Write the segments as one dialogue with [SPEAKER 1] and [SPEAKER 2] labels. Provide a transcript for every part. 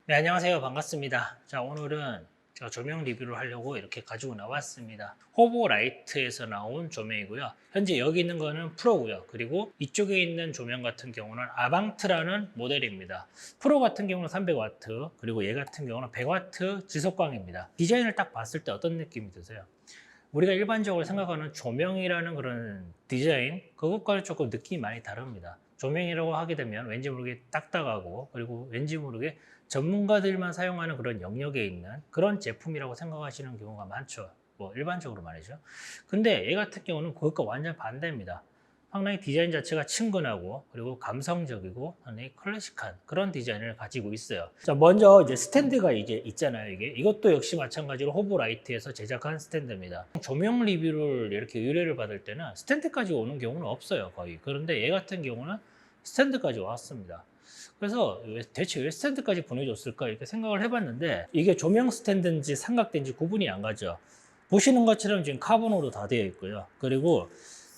[SPEAKER 1] 네, 안녕하세요. 반갑습니다. 자, 오늘은 제가 조명 리뷰를 하려고 이렇게 가지고 나왔습니다. 호보라이트에서 나온 조명이고요. 현재 여기 있는 거는 프로고요. 그리고 이쪽에 있는 조명 같은 경우는 아방트라는 모델입니다. 프로 같은 경우는 300W, 그리고 얘 같은 경우는 100W 지속광입니다. 디자인을 딱 봤을 때 어떤 느낌이 드세요? 우리가 일반적으로 생각하는 조명이라는 그런 디자인, 그것과는 조금 느낌이 많이 다릅니다. 조명이라고 하게 되면 왠지 모르게 딱딱하고, 그리고 왠지 모르게 전문가들만 사용하는 그런 영역에 있는 그런 제품이라고 생각하시는 경우가 많죠. 뭐 일반적으로 말이죠. 근데 얘 같은 경우는 그것과 완전 반대입니다. 상당히 디자인 자체가 친근하고, 그리고 감성적이고 상당히 클래식한 그런 디자인을 가지고 있어요. 자, 먼저 이제 스탠드가 이제 있잖아요. 이것도 역시 마찬가지로 호보라이트에서 제작한 스탠드입니다. 조명 리뷰를 이렇게 의뢰를 받을 때는 스탠드까지 오는 경우는 없어요, 거의. 그런데 얘 같은 경우는 스탠드까지 왔습니다. 그래서 대체 왜 스탠드까지 보내줬을까 이렇게 생각을 해봤는데, 이게 조명 스탠드인지 삼각대인지 구분이 안 가죠. 보시는 것처럼 지금 카본으로 다 되어 있고요. 그리고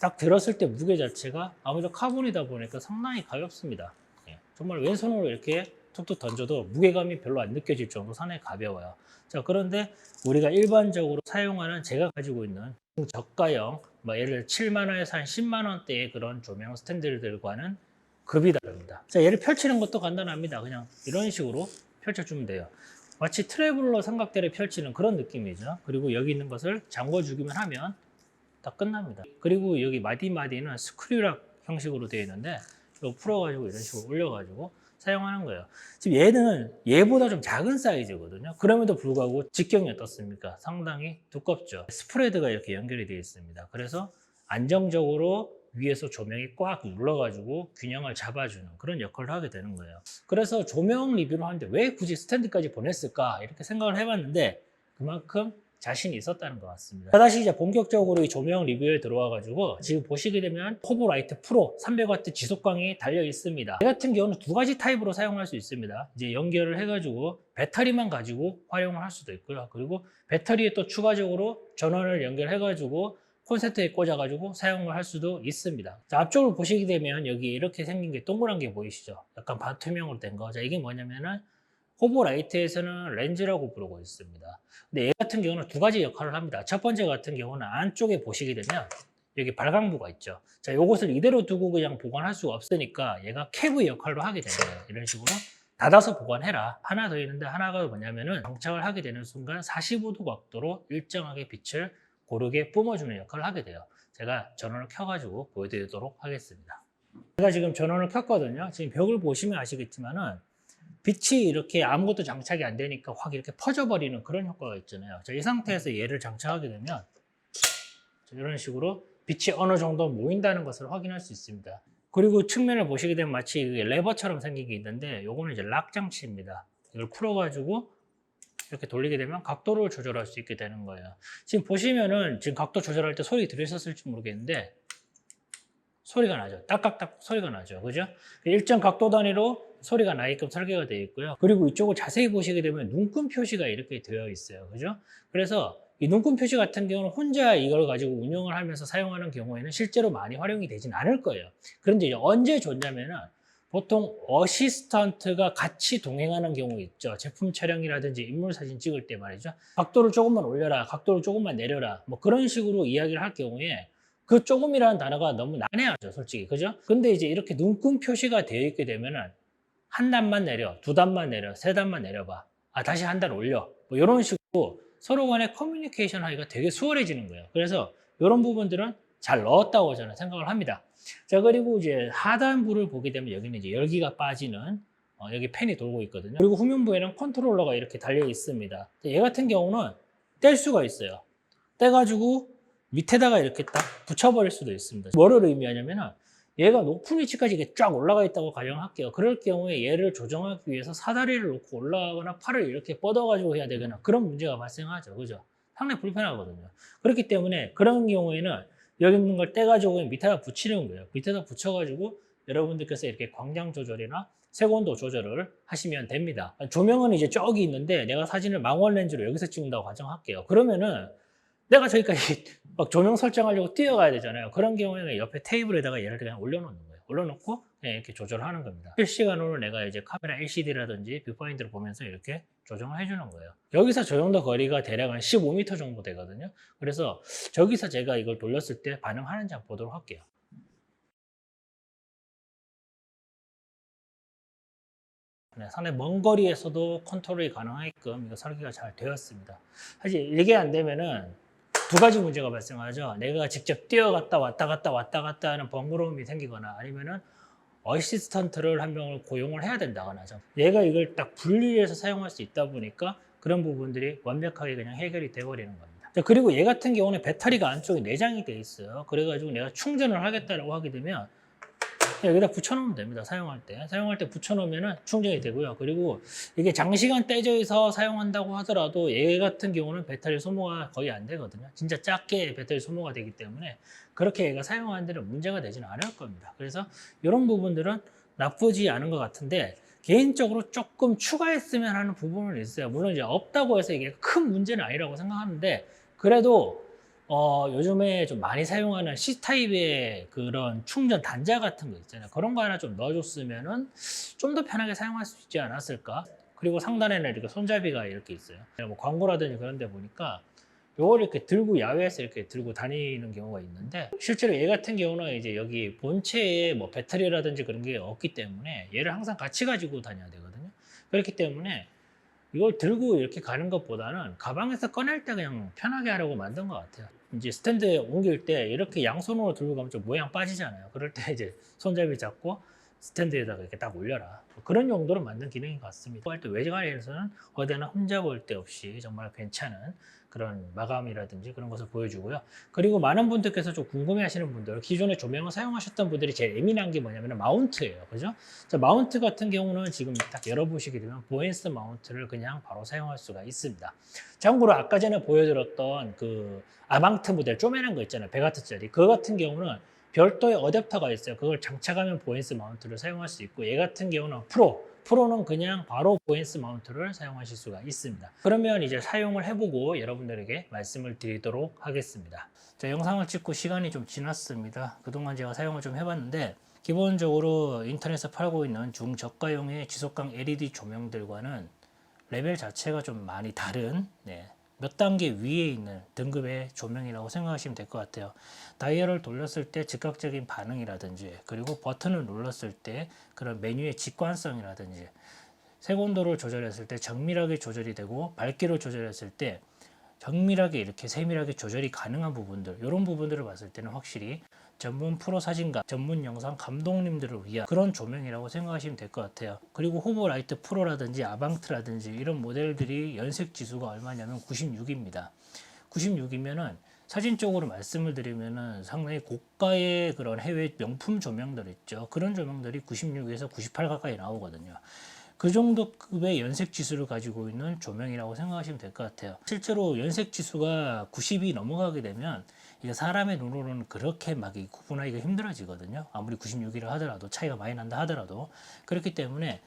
[SPEAKER 1] 딱 들었을 때 무게 자체가 아무래도 카본이다 보니까 상당히 가볍습니다. 정말 왼손으로 이렇게 툭툭 던져도 무게감이 별로 안 느껴질 정도로 상당히 가벼워요. 자, 그런데 우리가 일반적으로 사용하는, 제가 가지고 있는 저가형, 예를 들어 7만 원에서 한 10만 원대의 그런 조명 스탠드들과는 급이 다릅니다. 자, 얘를 펼치는 것도 간단합니다. 그냥 이런 식으로 펼쳐주면 돼요. 마치 트래블러 삼각대를 펼치는 그런 느낌이죠. 그리고 여기 있는 것을 잠궈주기만 하면 다 끝납니다. 그리고 여기 마디마디는 스크류락 형식으로 되어 있는데, 이거 풀어가지고 이런 식으로 올려가지고 사용하는 거예요. 지금 얘는 얘보다 좀 작은 사이즈거든요. 그럼에도 불구하고 직경이 어떻습니까? 상당히 두껍죠. 스프레드가 이렇게 연결이 되어 있습니다. 그래서 안정적으로 위에서 조명이 꽉 눌러가지고 균형을 잡아주는 그런 역할을 하게 되는 거예요. 그래서 조명 리뷰를 하는데 왜 굳이 스탠드까지 보냈을까 이렇게 생각을 해봤는데, 그만큼 자신이 있었다는 것 같습니다. 다시 이제 본격적으로 이 조명 리뷰에 들어와가지고 지금 보시게 되면 호보라이트 프로 300W 지속광이 달려 있습니다. 이 같은 경우는 두 가지 타입으로 사용할 수 있습니다. 이제 연결을 해가지고 배터리만 가지고 활용을 할 수도 있고요. 그리고 배터리에 또 추가적으로 전원을 연결해가지고 콘센트에 꽂아가지고 사용을 할 수도 있습니다. 자, 앞쪽을 보시게 되면 여기 이렇게 생긴 게 동그란 게 보이시죠? 약간 반투명으로 된 거. 자, 이게 뭐냐면은 호보라이트에서는 렌즈라고 부르고 있습니다. 근데 얘 같은 경우는 두 가지 역할을 합니다. 첫 번째 같은 경우는 안쪽에 보시게 되면 여기 발광부가 있죠. 자, 요것을 이대로 두고 그냥 보관할 수가 없으니까 얘가 캐브 역할로 하게 되는 거예요. 이런 식으로 닫아서 보관해라. 하나 더 있는데, 하나가 뭐냐면은 장착을 하게 되는 순간 45도 각도로 일정하게 빛을 고르게 뿜어주는 역할을 하게 돼요. 제가 전원을 켜가지고 보여드리도록 하겠습니다. 제가 지금 전원을 켰거든요. 지금 벽을 보시면 아시겠지만은 빛이 이렇게 아무것도 장착이 안 되니까 확 이렇게 퍼져버리는 그런 효과가 있잖아요. 자, 이 상태에서 얘를 장착하게 되면 이런 식으로 빛이 어느 정도 모인다는 것을 확인할 수 있습니다. 그리고 측면을 보시게 되면 마치 레버처럼 생긴 게 있는데, 요거는 이제 락 장치입니다. 이걸 풀어가지고 이렇게 돌리게 되면 각도를 조절할 수 있게 되는 거예요. 지금 보시면은 지금 각도 조절할 때 소리 들으셨을지 모르겠는데 소리가 나죠. 딱딱딱 소리가 나죠. 그죠? 일정 각도 단위로 소리가 나게끔 설계가 되어 있고요. 그리고 이쪽을 자세히 보시게 되면 눈금 표시가 이렇게 되어 있어요. 그죠? 그래서 이 눈금 표시 같은 경우는 혼자 이걸 가지고 운영을 하면서 사용하는 경우에는 실제로 많이 활용이 되진 않을 거예요. 그런데 이제 언제 좋냐면은 보통 어시스턴트가 같이 동행하는 경우 있죠. 제품 촬영이라든지 인물 사진 찍을 때 말이죠. 각도를 조금만 올려라, 각도를 조금만 내려라, 뭐 그런 식으로 이야기를 할 경우에 그 조금이라는 단어가 너무 난해하죠, 솔직히. 그죠? 근데 이제 이렇게 눈금 표시가 되어 있게 되면은 한 단만 내려, 두 단만 내려, 세 단만 내려봐. 아, 다시 한 단 올려. 뭐 이런 식으로 서로 간에 커뮤니케이션 하기가 되게 수월해지는 거예요. 그래서 이런 부분들은 잘 넣었다고 저는 생각을 합니다. 자, 그리고 이제 하단부를 보게 되면 여기는 이제 열기가 빠지는 여기 팬이 돌고 있거든요. 그리고 후면부에는 컨트롤러가 이렇게 달려 있습니다. 얘 같은 경우는 뗄 수가 있어요. 떼가지고 밑에다가 이렇게 딱 붙여버릴 수도 있습니다. 뭐를 의미하냐면은 얘가 높은 위치까지 이렇게 쫙 올라가 있다고 가정할게요. 그럴 경우에 얘를 조정하기 위해서 사다리를 놓고 올라가거나 팔을 이렇게 뻗어가지고 해야 되거나 그런 문제가 발생하죠. 그죠? 상당히 불편하거든요. 그렇기 때문에 그런 경우에는 여기 있는 걸 떼가지고 밑에다 붙이는 거예요. 밑에다 붙여가지고 여러분들께서 이렇게 광량 조절이나 색온도 조절을 하시면 됩니다. 조명은 이제 저기 있는데 내가 사진을 망원 렌즈로 여기서 찍는다고 가정할게요. 그러면은 내가 저기까지 막 조명 설정하려고 뛰어가야 되잖아요. 그런 경우에는 옆에 테이블에다가 얘를 그냥 올려놓는 거예요. 올려놓고 이렇게 조절하는 겁니다. 실시간으로 내가 이제 카메라 LCD라든지 뷰파인더를 보면서 이렇게 조정을 해주는 거예요. 여기서 저 정도 거리가 대략 한 15m 정도 되거든요. 그래서 저기서 제가 이걸 돌렸을 때 반응하는지 한번 보도록 할게요. 네, 상당히 먼 거리에서도 컨트롤이 가능하게끔 이거 설계가 잘 되었습니다. 사실 이게 안 되면은 두 가지 문제가 발생하죠. 내가 직접 뛰어갔다 왔다 갔다 하는 번거로움이 생기거나 아니면은 어시스턴트를 한 명을 고용을 해야 된다거나 하죠. 얘가 이걸 딱 분리해서 사용할 수 있다 보니까 그런 부분들이 완벽하게 그냥 해결이 되어버리는 겁니다. 자, 그리고 얘 같은 경우는 배터리가 안쪽에 내장이 돼 있어요. 그래가지고 내가 충전을 하겠다라고 하게 되면 여기다 붙여놓으면 됩니다. 사용할 때 붙여놓으면 충전이 되고요. 그리고 이게 장시간 떼져서 사용한다고 하더라도 얘 같은 경우는 배터리 소모가 거의 안 되거든요. 진짜 작게 배터리 소모가 되기 때문에 그렇게 얘가 사용하는 데는 문제가 되지는 않을 겁니다. 그래서 이런 부분들은 나쁘지 않은 것 같은데 개인적으로 조금 추가했으면 하는 부분은 있어요. 물론 이제 없다고 해서 이게 큰 문제는 아니라고 생각하는데 그래도 요즘에 좀 많이 사용하는 C타입의 그런 충전 단자 같은 거 있잖아요. 그런 거 하나 좀 넣어줬으면은 좀 더 편하게 사용할 수 있지 않았을까? 그리고 상단에는 이렇게 손잡이가 이렇게 있어요. 뭐 광고라든지 그런 데 보니까 요걸 이렇게 들고 야외에서 이렇게 들고 다니는 경우가 있는데 실제로 얘 같은 경우는 이제 여기 본체에 뭐 배터리라든지 그런 게 없기 때문에 얘를 항상 같이 가지고 다녀야 되거든요. 그렇기 때문에 이걸 들고 이렇게 가는 것보다는 가방에서 꺼낼 때 그냥 편하게 하려고 만든 것 같아요. 이제 스탠드에 옮길 때 이렇게 양손으로 들고 가면 좀 모양 빠지잖아요. 그럴 때 이제 손잡이 잡고 스탠드에다가 이렇게 딱 올려라. 그런 용도로 만든 기능인 것 같습니다. 할 때 외관에서는 어디나 흠잡을 데 없이 정말 괜찮은 그런 마감이라든지 그런 것을 보여주고요. 그리고 많은 분들께서 좀 궁금해 하시는 분들, 기존에 조명을 사용하셨던 분들이 제일 예민한 게 뭐냐면 마운트예요. 그죠? 자, 마운트 같은 경우는 지금 딱 열어보시게 되면 보엔스 마운트를 그냥 바로 사용할 수가 있습니다. 참고로 아까 전에 보여드렸던 그 아방트 모델 쪼매난 거 있잖아요. 100W짜리. 그거 같은 경우는 별도의 어댑터가 있어요. 그걸 장착하면 보엔스 마운트를 사용할 수 있고 얘 같은 경우는 프로는 그냥 바로 보엔스 마운트를 사용하실 수가 있습니다. 그러면 이제 사용을 해보고 여러분들에게 말씀을 드리도록 하겠습니다. 자, 영상을 찍고 시간이 좀 지났습니다. 그동안 제가 사용을 좀 해봤는데 기본적으로 인터넷에서 팔고 있는 중저가용의 지속광 LED 조명들과는 레벨 자체가 좀 많이 다른 몇 단계 위에 있는 등급의 조명이라고 생각하시면 될 것 같아요. 다이얼을 돌렸을 때 즉각적인 반응이라든지 그리고 버튼을 눌렀을 때 그런 메뉴의 직관성이라든지 색온도를 조절했을 때 정밀하게 조절이 되고 밝기를 조절했을 때 정밀하게 이렇게 세밀하게 조절이 가능한 부분들 이런 부분들을 봤을 때는 확실히 전문 프로 사진가, 전문 영상 감독님들을 위한 그런 조명이라고 생각하시면 될 것 같아요. 그리고 호보라이트 프로라든지 아방트라든지 이런 모델들이 연색 지수가 얼마냐면 96입니다. 96이면은 사진적으로 말씀을 드리면은 상당히 고가의 그런 해외 명품 조명들 있죠. 그런 조명들이 96에서 98 가까이 나오거든요. 그 정도 급의 연색 지수를 가지고 있는 조명이라고 생각하시면 될 것 같아요. 실제로 연색 지수가 90이 넘어가게 되면 이게 사람의 눈으로는 그렇게 막 구분하기가 힘들어지거든요. 아무리 96이라 하더라도 차이가 많이 난다 하더라도 그렇기 때문에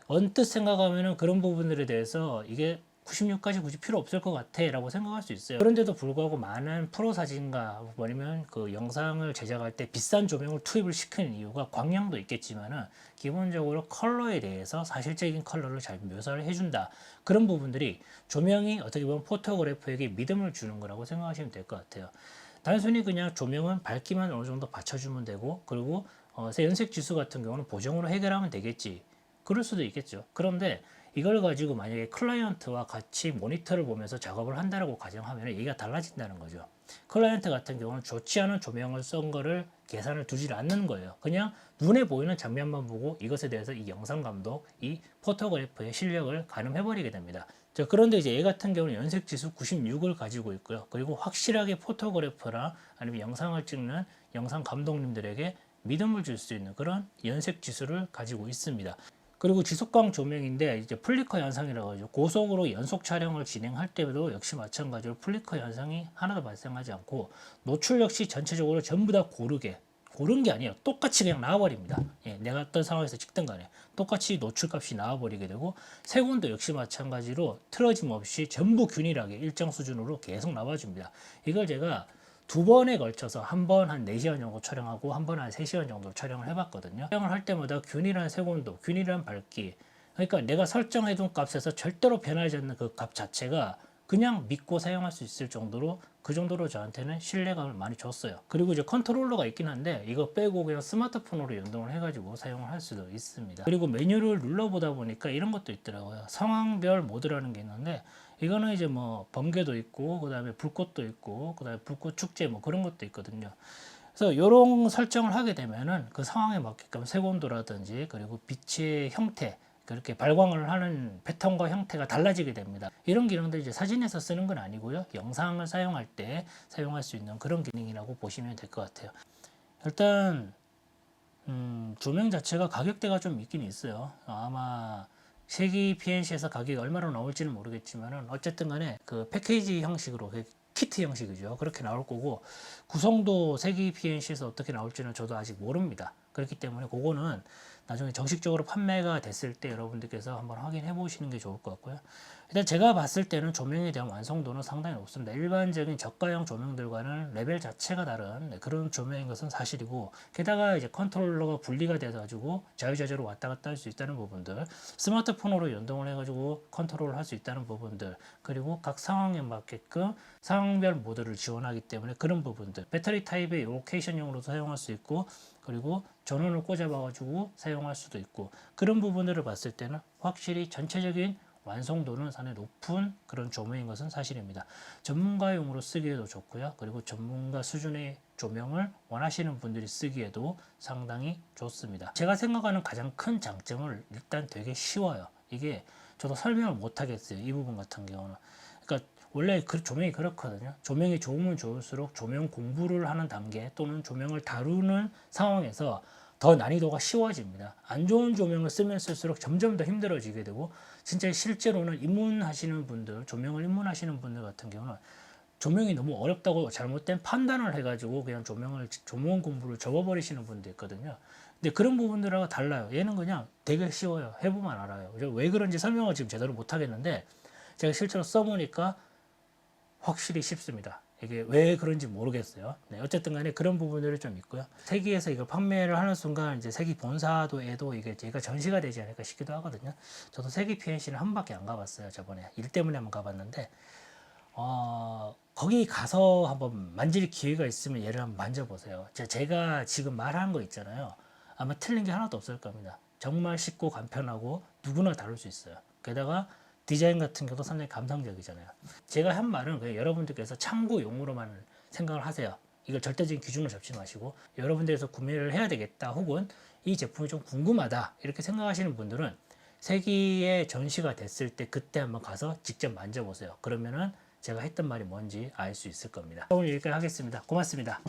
[SPEAKER 1] 언뜻 생각하면은 그런 부분들에 대해서 이게 96까지 굳이 필요 없을 것 같아 라고 생각할 수 있어요. 그런데도 불구하고 많은 프로 사진가 아니면 그 영상을 제작할 때 비싼 조명을 투입을 시키는 이유가 광량도 있겠지만은 기본적으로 컬러에 대해서 사실적인 컬러를 잘 묘사를 해준다. 그런 부분들이 조명이 어떻게 보면 포토그래퍼에게 믿음을 주는 거라고 생각하시면 될 것 같아요. 단순히 그냥 조명은 밝기만 어느 정도 받쳐주면 되고 그리고 연색 지수 같은 경우는 보정으로 해결하면 되겠지. 그럴 수도 있겠죠. 그런데 이걸 가지고 만약에 클라이언트와 같이 모니터를 보면서 작업을 한다고 가정하면 얘기가 달라진다는 거죠. 클라이언트 같은 경우는 좋지 않은 조명을 쓴 거를 계산을 두질 않는 거예요. 그냥 눈에 보이는 장면만 보고 이것에 대해서 이 영상 감독, 이 포토그래퍼의 실력을 가늠해버리게 됩니다. 자, 그런데 이제 얘 같은 경우는 연색 지수 96을 가지고 있고요. 그리고 확실하게 포토그래퍼나 아니면 영상을 찍는 영상 감독님들에게 믿음을 줄 수 있는 그런 연색 지수를 가지고 있습니다. 그리고 지속광 조명인데 이제 플리커 현상이라고 하죠. 고속으로 연속 촬영을 진행할 때도 역시 마찬가지로 플리커 현상이 하나도 발생하지 않고 노출 역시 전체적으로 전부 다 고른 게 아니에요. 똑같이 그냥 나와버립니다. 내가 어떤 상황에서 찍든 간에 똑같이 노출값이 나와버리게 되고 색온도 역시 마찬가지로 틀어짐 없이 전부 균일하게 일정 수준으로 계속 나와줍니다. 이걸 제가 두 번에 걸쳐서 한 번 한 4시간 정도 촬영하고 한 번 한 3시간 정도 촬영을 해봤거든요. 촬영을 할 때마다 균일한 색온도, 균일한 밝기, 그러니까 내가 설정해둔 값에서 절대로 변하지 않는 그 값 자체가 그냥 믿고 사용할 수 있을 정도로 그 정도로 저한테는 신뢰감을 많이 줬어요. 그리고 이제 컨트롤러가 있긴 한데 이거 빼고 그냥 스마트폰으로 연동을 해가지고 사용을 할 수도 있습니다. 그리고 메뉴를 눌러보다 보니까 이런 것도 있더라고요. 상황별 모드라는 게 있는데 이거는 이제 뭐 번개도 있고 그다음에 불꽃도 있고 그다음에 불꽃 축제 뭐 그런 것도 있거든요. 그래서 이런 설정을 하게 되면은 그 상황에 맞게끔 색온도라든지 그리고 빛의 형태 그렇게 발광을 하는 패턴과 형태가 달라지게 됩니다. 이런 기능들 이제 사진에서 쓰는 건 아니고요. 영상을 사용할 때 사용할 수 있는 그런 기능이라고 보시면 될 것 같아요. 일단 조명 자체가 가격대가 좀 있긴 있어요. 아마 세기 PNC에서 가격이 얼마나 나올지는 모르겠지만은 어쨌든 간에 그 패키지 형식으로 키트 형식이죠. 그렇게 나올 거고 구성도 세기 PNC에서 어떻게 나올지는 저도 아직 모릅니다. 그렇기 때문에 그거는 나중에 정식적으로 판매가 됐을 때 여러분들께서 한번 확인해 보시는 게 좋을 것 같고요. 일단 제가 봤을 때는 조명에 대한 완성도는 상당히 높습니다. 일반적인 저가형 조명들과는 레벨 자체가 다른 그런 조명인 것은 사실이고 게다가 이제 컨트롤러가 분리가 돼 가지고 자유자재로 왔다 갔다 할 수 있다는 부분들, 스마트폰으로 연동을 해 가지고 컨트롤을 할 수 있다는 부분들, 그리고 각 상황에 맞게끔 상황별 모드를 지원하기 때문에 그런 부분들, 배터리 타입의 로케이션용으로도 사용할 수 있고 그리고 전원을 꽂아 봐 가지고 사용할 수도 있고 그런 부분들을 봤을 때는 확실히 전체적인 완성도는 상당히 높은 그런 조명인 것은 사실입니다. 전문가용으로 쓰기에도 좋고요. 그리고 전문가 수준의 조명을 원하시는 분들이 쓰기에도 상당히 좋습니다. 제가 생각하는 가장 큰 장점을 일단 되게 쉬워요. 이게 저도 설명을 못 하겠어요. 이 부분 같은 경우는. 그러니까 원래 그 조명이 그렇거든요. 조명이 좋으면 좋을수록 조명 공부를 하는 단계 또는 조명을 다루는 상황에서 더 난이도가 쉬워집니다. 안 좋은 조명을 쓰면 쓸수록 점점 더 힘들어지게 되고 진짜 실제로는 입문하시는 분들, 조명을 입문하시는 분들 같은 경우는 조명이 너무 어렵다고 잘못된 판단을 해가지고 그냥 조명 공부를 접어버리시는 분도 있거든요. 근데 그런 부분들하고 달라요. 얘는 그냥 되게 쉬워요. 해보면 알아요. 왜 그런지 설명을 지금 제대로 못 하겠는데 제가 실제로 써보니까 확실히 쉽습니다. 이게 왜 그런지 모르겠어요. 네, 어쨌든 간에 그런 부분들이 좀 있고요. 세기에서 이걸 판매를 하는 순간 이제 세기 본사도에도 이게 제가 전시가 되지 않을까 싶기도 하거든요. 저도 세기 PNC는 한 번밖에 안 가봤어요. 저번에 일 때문에 한번 가봤는데 거기 가서 한번 만질 기회가 있으면 얘를 한번 만져보세요. 제가 지금 말하는 거 있잖아요. 아마 틀린 게 하나도 없을 겁니다. 정말 쉽고 간편하고 누구나 다룰 수 있어요. 게다가 디자인 같은 경우도 상당히 감성적이잖아요. 제가 한 말은 그냥 여러분들께서 참고용으로만 생각을 하세요. 이걸 절대적인 기준으로 잡지 마시고 여러분들께서 구매를 해야 되겠다 혹은 이 제품이 좀 궁금하다 이렇게 생각하시는 분들은 세기에 전시가 됐을 때 그때 한번 가서 직접 만져보세요. 그러면은 제가 했던 말이 뭔지 알 수 있을 겁니다. 오늘 여기까지 하겠습니다. 고맙습니다.